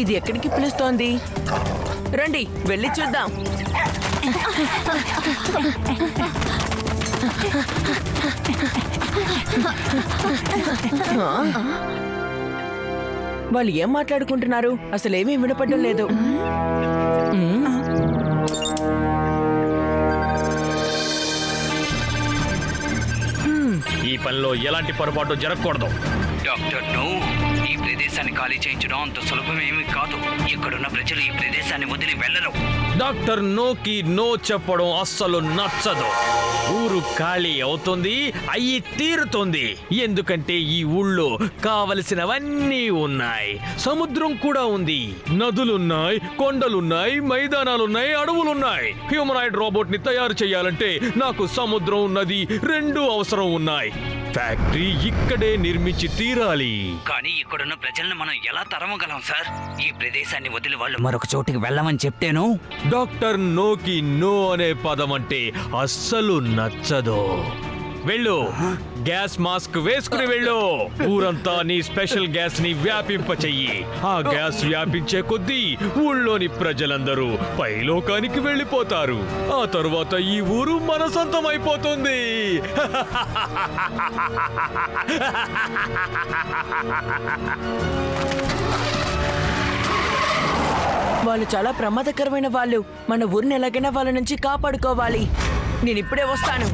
ఇది ఎక్కడికి పిలుస్తోంది? రండి వెళ్ళి చూద్దాం. వాళ్ళు ఏం మాట్లాడుకుంటున్నారు? అసలేమీ వినపడడం లేదు. ఈ పనిలో ఎలాంటి పొరపాటు జరగకూడదు. డాక్టర్ నో, ఈ ప్రదేశాన్ని ఖాళీ చేయించడం అంత సులభమేమీ కాదు. ఇక్కడున్న ప్రజలు ఈ ప్రదేశాన్ని వదిలి వెళ్ళరు. డాక్టర్ నోకి నో చెప్పడం అస్సలు నచ్చదు. ఊరు ఖాళీ అవుతుంది, అయ్యి తీరుతుంది. ఎందుకంటే ఈ ఊళ్ళో కావలసినవన్నీ ఉన్నాయి. సముద్రం కూడా ఉంది, నదులున్నాయి, కొండలున్నాయి, మైదానాలున్నాయి, అడవులున్నాయి. హ్యూమనాయిడ్ రోబోట్ ని తయారు చేయాలంటే నాకు సముద్రం, నది రెండూ అవసరం ఉన్నాయి. ఫ్యాక్టరీ ఇక్కడే నిర్మించి తీరాలి. కానీ ఇక్కడున్న ప్రజల్ని మనం ఎలా తరమగలం సార్? ఈ ప్రదేశాన్ని వదిలి వాళ్ళు మరొక చోటికి వెళ్ళమని చెప్తేను. డాక్టర్ నోకి నో అనే పదం అంటే అస్సలు నచ్చదు. వెళ్ళు, గ్యాస్ మాస్క్ వేసుకుని వెళ్ళు. ఊరంతా నీ స్పెషల్ గ్యాస్ ని వ్యాపింప చెయ్యి. ఆ గ్యాస్ వ్యాపించే కొద్దీ ఊళ్ళోని ప్రజలందరూ పైలోకానికి వెళ్ళిపోతారు. ఆ తరువాత ఈ ఊరు మన సొంతం అయిపోతుంది. వాళ్ళు చాలా ప్రమాదకరమైన వాళ్ళు. మన ఊరిని ఎలాగైనా వాళ్ళ నుంచి కాపాడుకోవాలి. నేను ఇప్పుడే వస్తాను.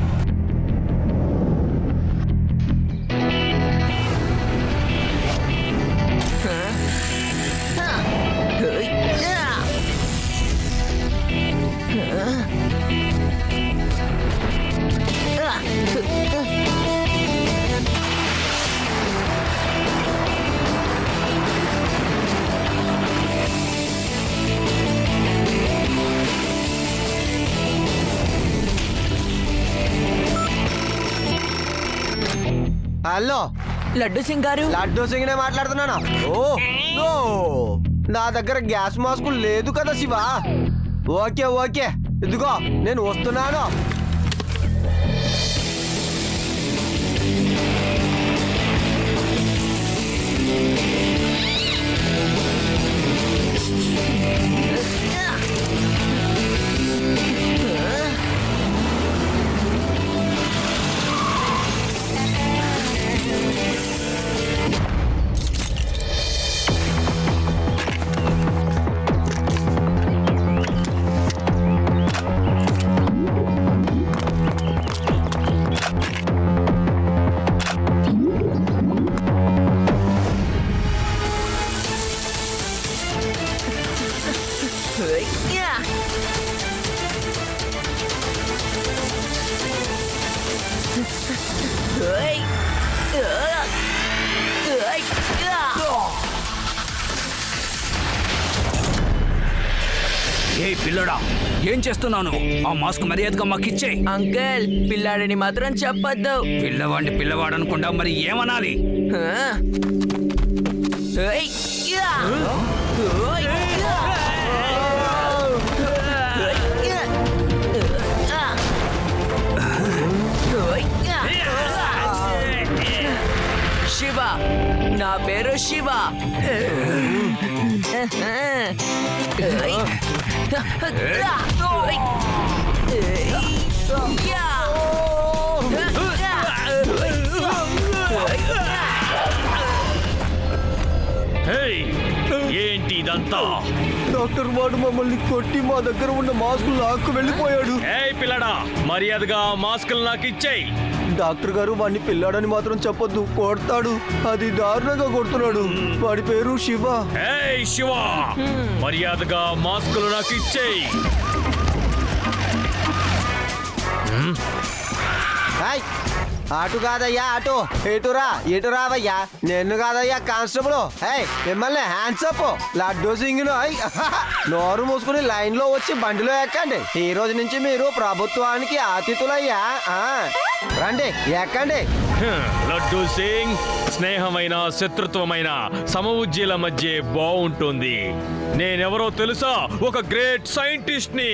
హలో, లడ్డు సింగ్ గారు. లడ్డూ సింగ్ నే మాట్లాడుతున్నానా? ఓ నో, నా దగ్గర గ్యాస్ మాస్క్ లేదు కదా శివ. ఓకే ఓకే, ఇదిగో నేను వస్తున్నాను. ఏ పిల్లడా, ఏం చేస్తున్నాను? ఆ మాస్క్ మర్యాదగా మాకిచ్చే. అంకుల్, పిల్లాడని మాత్రం చెప్పొద్దు. పిల్లవాడిని పిల్లవాడనుకుండా మరి ఏమనాలి? శివ, నా పేరు శివ. ఏంటి ఇదంతా? డాక్టర్ వాడు మమ్మల్ని కొట్టి మా దగ్గర ఉన్న మాస్క్ లాక్కు వెళ్ళిపోయాడు. ఏయ్ పిల్లడా, మర్యాదగా మాస్కులు నాకు ఇచ్చేయి. డాక్టర్ గారు వాడిని పిల్లాడని మాత్రం చెప్పొద్దు, కొడతాడు. అది దారుణంగా కొడుతున్నాడు. వాడి పేరు శివ. ఏయ్ శివ, మర్యాదగా మాస్కులు నాకు ఇచ్చేయి. అటు కాదయ్యా అటు ఇటు రావయ్యా నిన్ను కాదయ్యా కానిస్టేబుల్ మిమ్మల్ని హ్యాండ్స్ అప్ లడ్డూ సింగ్ నోరు మూసుకుని లైన్ లో వచ్చి బండిలో ఎక్కండి ఈ రోజు నుంచి మీరు ప్రభుత్వానికి అతిథులయ్యా రండి ఎక్కండి. లడ్డూ సింగ్, స్నేహమైన శత్రుత్వమైన సమవుజ్జీల మధ్య బాగుంటుంది. నేనెవరో తెలుసా? ఒక గ్రేట్ సైంటిస్ట్ ని.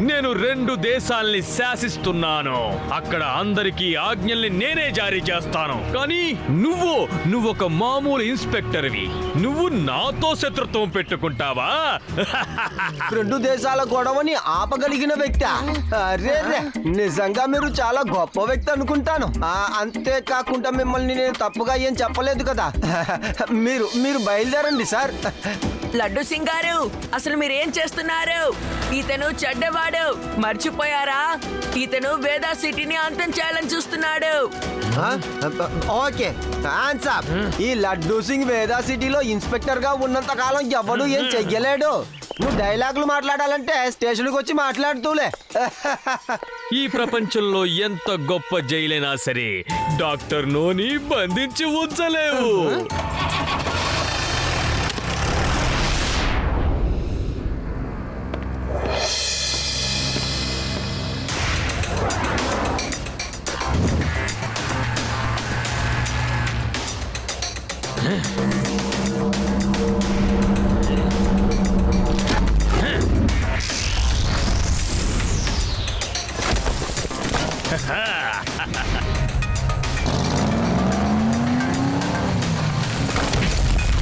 నేను 2 దేశాల్ని శాసిస్తున్నాను. అక్కడ అందరికీ ఆజ్ఞల్ని నేనే జారీ చేస్తాను. కానీ నువ్వు ఒక మామూలు ఇన్స్పెక్టర్వి. నువ్వు నాతో శత్రుత్వం పెట్టుకుంటావా? 2 దేశాల గొడవని ఆపగలిగిన వ్యక్తి. అరే నిజంగా మీరు చాలా గొప్ప వ్యక్తి అనుకుంటాను. అంతేకాకుండా మిమ్మల్ని నేను తప్పుగా ఏం చెప్పలేదు కదా. మీరు బయలుదేరండి సార్. లడ్డు సింగ్ గారు, అసలు మీరేం చేస్తున్నారు? ఇతను చెడ్డవాడు, మర్చిపోయారా? ఇతను వేదా సిటీని అంతం చేయాలని చూస్తున్నాడు. Okay answer. ఈ లడ్డూ సింగ్ వేదా సిటీలో ఇన్స్పెక్టర్ గా ఉన్నంత కాలం ఎవడు ఏం చెయ్యలేడు. నువ్వు డైలాగులు మాట్లాడాలంటే స్టేషన్కి వచ్చి మాట్లాడుతూలే. ఈ ప్రపంచంలో ఎంత గొప్ప జైలైనా సరే డాక్టర్ నోని బంధించి ఉంచలేవు.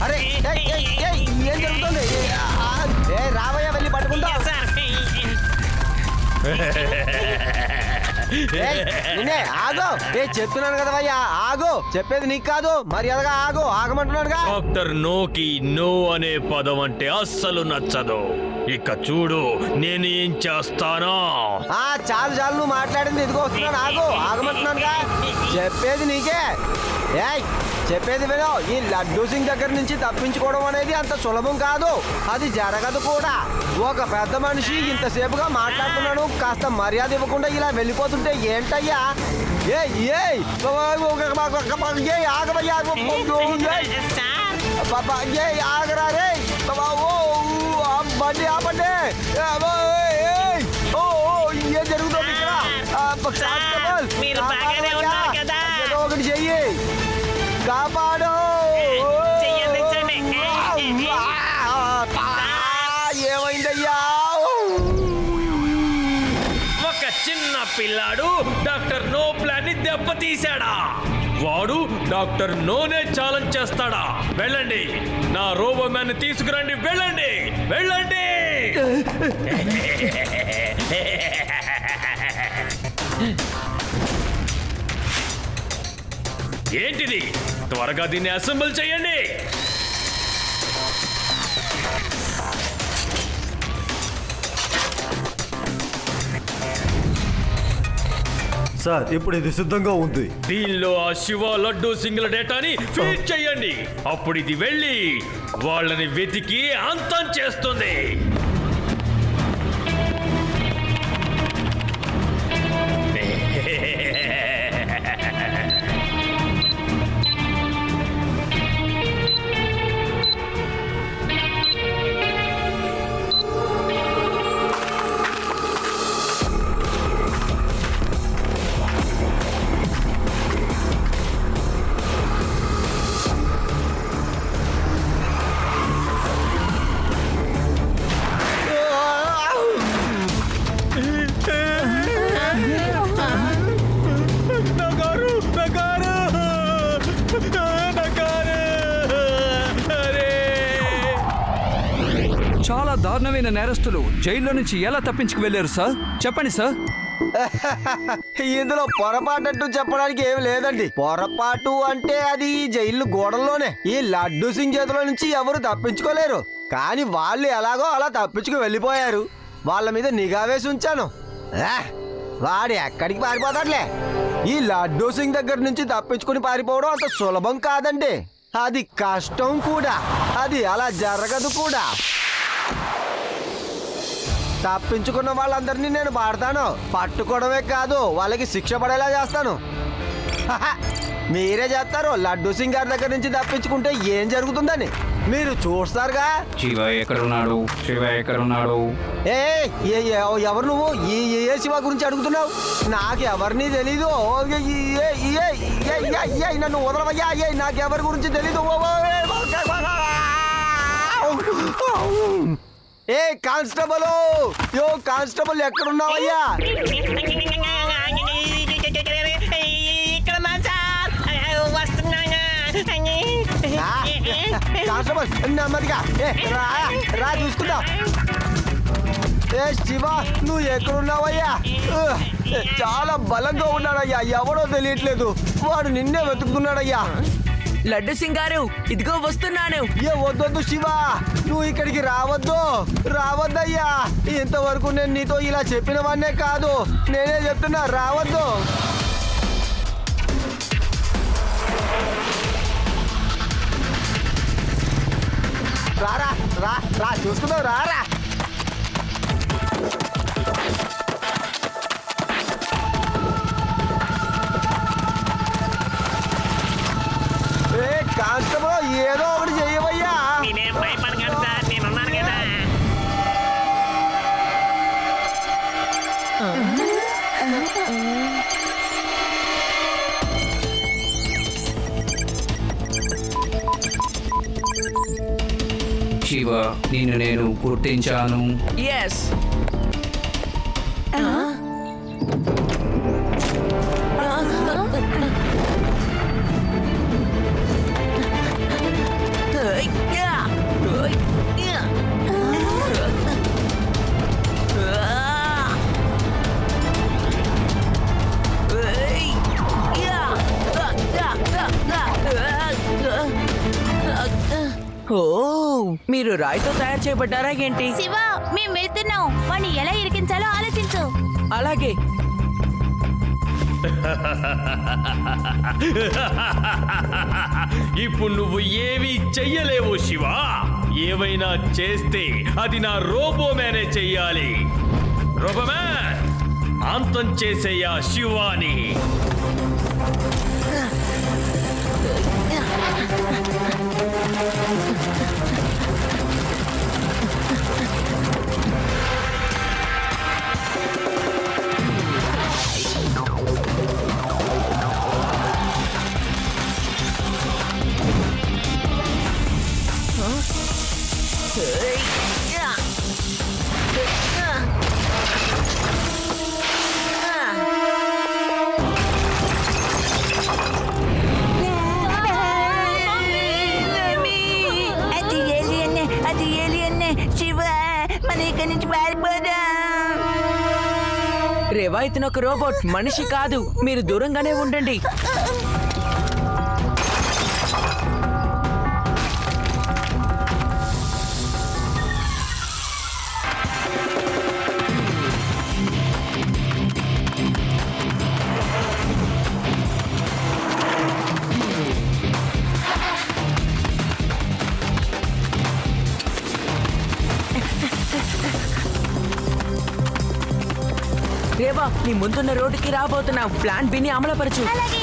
అరే ఏం జరుగుతుంది? రావయ్య వెళ్ళి పట్టుకుంటా. ఆగో చెప్తున్నాను కదా భయ్యా, ఆగో. చెప్పేది నీకు కాదు, మర్యాదగా ఆగో. ఆగమంటున్నాడుగా. డాక్టర్ నోకి నో అనే పదం అంటే అస్సలు నచ్చదు. ఇక చూడు నేను ఏం చేస్తానో. చాలు నువ్వు మాట్లాడింది. ఇదిగో వస్తున్నాను, ఆగో. ఆగమంటున్నానుగా. చెప్పేది నీకే. చెప్పేది వినో. ఈ లడ్డూ సింగ్ దగ్గర నుంచి తప్పించుకోవడం అనేది అంత సులభం కాదు. అది జరగదు కూడా. ఒక పెద్ద మనిషి ఇంతసేపుగా మాట్లాడుతున్నాను, కాస్త మర్యాద ఇవ్వకుండా ఇలా వెళ్ళిపోతుంటే ఏంటయ్యా? ఆగబయ్యా, ఆగరా రే. బండి ఆపండి. ఏం జరుగుతుంది ఇక్కడ? ఏదో ఒకటి చెయ్యి, కాపాడు. ఏమైందయ్యా? ఒక చిన్న పిల్లాడు డాక్టర్ నో ప్లాన్ ని దెబ్బతీశాడా? వాడు డాక్టర్ నోనే ఛాలెంజ్ చేస్తాడా? వెళ్ళండి, నా రోబో మ్యాన్ తీసుకురండి. వెళ్ళండి. ఏంటిది? త్వరగా దీన్ని అసెంబుల్ చేయండి. సార్ ఇప్పుడు ఇది సిద్ధంగా ఉంది. దీనిలో ఆ శివ లడ్డూ సింగ్ల డేటాని ఫీడ్ చేయండి. అప్పుడు ఇది వెళ్ళి వాళ్ళని వెతికి అంతం చేస్తుంది. చాలా దారుణమైన నేరస్తులు జైల్లో నుంచి ఎలా తప్పించుకు వెళ్ళారు సార్? చెప్పండి సార్. ఇందులో పొరపాటు చెప్పడానికి ఏమి లేదండి. పొరపాటు అంటే అది జైలు గోడల్లోనే. ఈ లడ్డూ సింగ్ చేతిలో నుంచి ఎవరు తప్పించుకోలేరు. కానీ వాళ్ళు ఎలాగో అలా తప్పించుకు వెళ్ళిపోయారు. వాళ్ళ మీద నిఘా వేసి ఉంచాను. వాడు ఎక్కడికి పారిపోతాడులే. ఈ లడ్డూ సింగ్ దగ్గర నుంచి తప్పించుకుని పారిపోవడం అంత సులభం కాదండి. అది కష్టం కూడా. అది అలా జరగదు కూడా. తప్పించుకున్న వాళ్ళందరినీ నేను పాడతాను. పట్టుకోవడమే కాదు, వాళ్ళకి శిక్ష పడేలా చేస్తాను. మీరే చెప్తారు లడ్డు సింగ్ గారి దగ్గర నుంచి తప్పించుకుంటే ఏం జరుగుతుందని మీరు చూస్తారుగా. శివ ఎక్కడున్నాడు? శివ ఎక్కడున్నాడు? ఏ ఏ ఏ- ఎవరు నువ్వు ఏ శివ గురించి అడుగుతున్నావు? నాకు ఎవరిని తెలీదు. నన్ను వదలవయ్యా. నాకెవరి గురించి తెలీదు. ఏ కానిస్టేబుల్, యో కానిస్టేబుల్ ఎక్కడున్నావయ్యా? కానిస్టేబుల్ నెమ్మదిగా రా చూసుకుందాం. ఏ శివ నువ్వు ఎక్కడున్నావయ్యా? చాలా బలంగా ఉన్నాడయ్యా, ఎవడో తెలియట్లేదు. వాడు నిన్నే వెతుకుతున్నాడయ్యా. లడ్డు సింగ్ గారు ఇదిగో వస్తున్నాను. ఏ వద్దొద్దు శివ, నువ్వు ఇక్కడికి రావద్దయ్యా. ఇంతవరకు నేను నీతో ఇలా చెప్పిన వాడినే కాదు, నేనే చెప్తున్నా, రావద్దు. రారా రా చూసుకుందాం, రారా. ఏ కానిస్టేబుల్ ఏదో ఒకటి చెయ్యవయ్యా. నేనేం భయపడగలను సార్, నేనున్నాను కదా. శివ నిన్ను నేను గుర్తించాను. ఎస్ ఓ మీరు రాయితో తయారు చేయబడ్డారా ఏంటి? శివ మేము వెళ్తున్నాం, వాణ్ణి ఎలా ఇరికించాలో ఆలోచించు. అలాగే ఇప్పుడు నువ్వు ఏమీ చెయ్యలేవు శివ. ఏవైనా చేస్తే అది నా రోబోమ్యానే చెయ్యాలి. రోబోమ్యాన్ అంతం చేసేయా శివాని. అది ఏలియన్నే. శివ మన ఇక్కడి నుంచి పారిపోదాం. రేవా ఇతను ఒక రోబోట్, మనిషి కాదు. మీరు దూరంగానే ఉండండి. రేవా నీ ముందున్న రోడ్డుకి రాబోతున్నావు. ప్లాన్ బిని అమలుపరచు. అలాగే.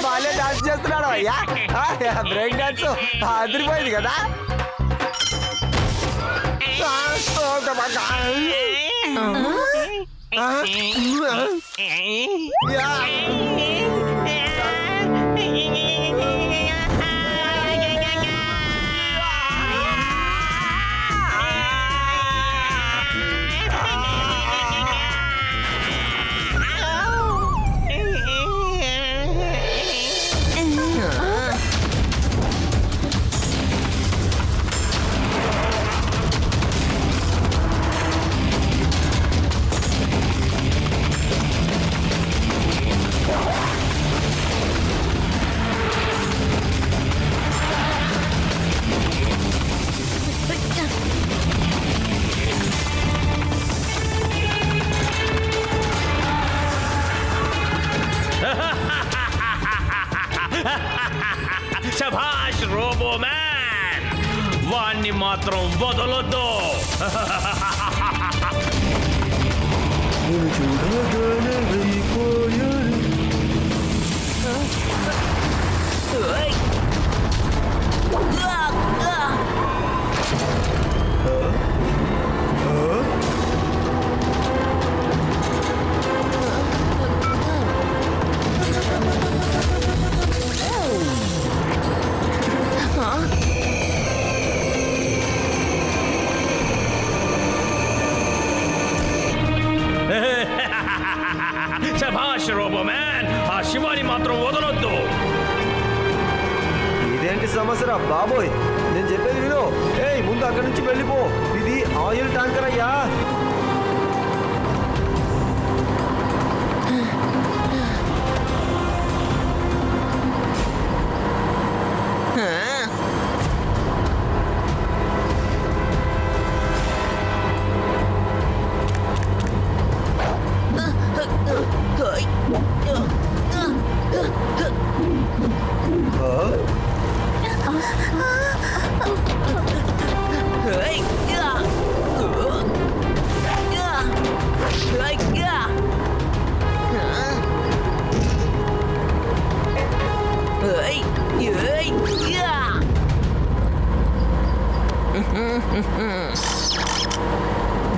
బాలే డాన్స్ చేస్తున్నాడు అయ్యా. బ్రేక్ డాన్స్ అదిరిపోయింది కదా. శభాష్ రోబో మ్యాన్, వాణ్ణి మాత్రం వదలొద్దు. నేను చూడగానే వెళ్ళిపోయాను. ఓయ్. శభాష్ రోబో మ్యాన్, ఆ శివాని మాత్రం వదలొద్దు. ఇదేంటి సమస్య బాబోయ్, నేను చెప్పేది విను. ఏయ్ ముందు అక్కడి నుంచి వెళ్ళిపో, ఇది ఆయిల్ ట్యాంకర్ అయ్యా.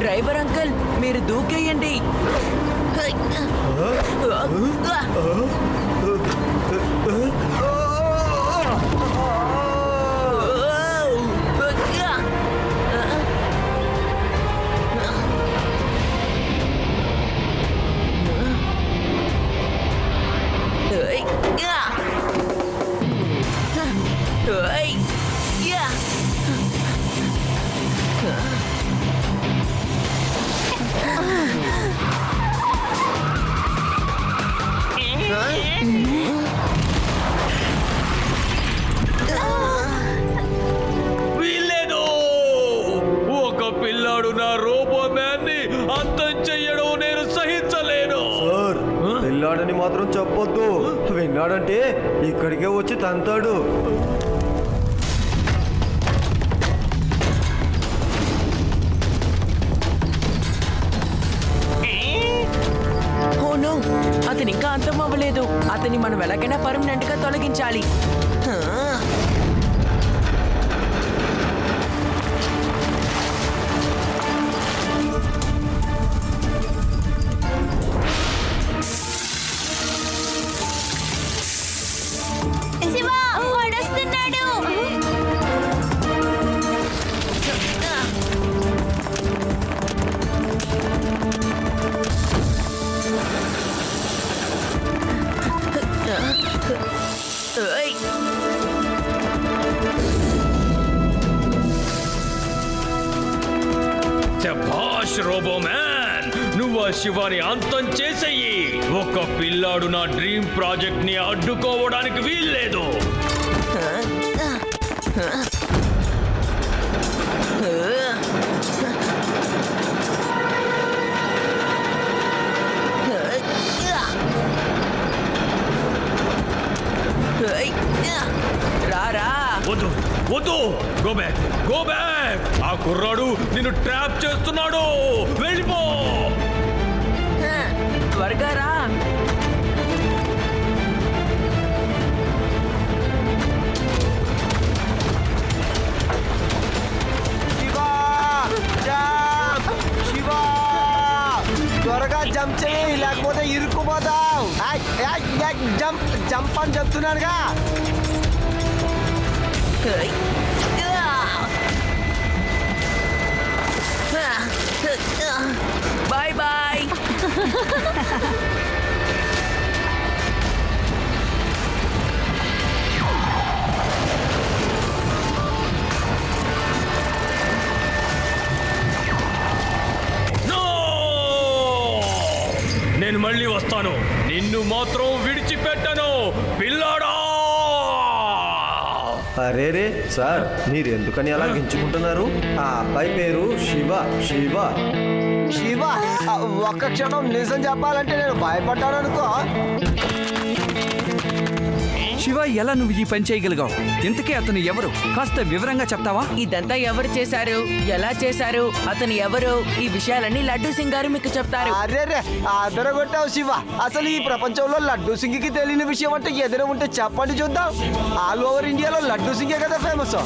డ్రైవర్ అంకుల్, మీరు దూకేయండి. వీల్లేదు. ఒక పిల్లాడు నా రోబో మ్యాన్ ని అంతం చెయ్యడం నేను సహించలేను. సార్, పిల్లాడని మాత్రం చెప్పొద్దు. విన్నాడంటే ఇక్కడికే వచ్చి తంతాడు. ఓ నో, అతని ఇంకా అంతం అవ్వలేదు. అతన్ని మనం ఎలాగైనా పర్మనెంట్ గా తొలగించాలి. శివా, వాడొస్తున్నాడు. ఓయ్. శభాష్ రోబో మ్యాన్, నువ్వు ఆ శివాని అంతం చేసేయి. ఒక పిల్లాడు నా డ్రీమ్ ప్రాజెక్ట్ ని అడ్డుకోవడానికి వీల్లేదు. రారా. వద్దు వద్దు, గో బ్యాక్, గో బ్యాక్. ఆ కుర్రాడు నిన్ను ట్రాప్ చేస్తున్నాడు. వెళ్ళిపో. త్వరగా రా. శివా! జంప్ చేయి, లేకపోతే ఇరుక్కుపోతావు. జంప్ జంప్ అని చెప్తున్నానుగా. Bye bye. నో! నేను మళ్ళీ వస్తాను, నిన్ను మాత్రం విడిచిపెట్టను పిల్లాడా. అరే రే సార్, మీరు ఎందుకని అలా గించుకుంటున్నారు? ఆ అబ్బాయి పేరు శివ. శివ శివ, ఒక్క క్షణం నిజం చెప్పాలంటే నేను భయపడ్డాను అనుకో. శివ, ఎలా నువ్వు ఈ పని చేయగలిగావు? ఇంతకీ అతను ఎవరు? కాస్త వివరంగా చెప్తావా? ఇదంతా ఎవరు చేశారు, ఎలా చేశారు, అతను ఎవరు, ఈ విషయాలన్నీ లడ్డూ సింగ్ గారు మీకు చెప్తారు. అరే రే, అదరగొట్టావు శివ. అసలు ఈ ప్రపంచంలో లడ్డూ సింగ్కి తెలియని విషయం అంటే ఎదురు ఉంటే చెప్పండి చూద్దాం. ఆల్ ఓవర్ ఇండియాలో లడ్డూ సింగే కదా ఫేమస్.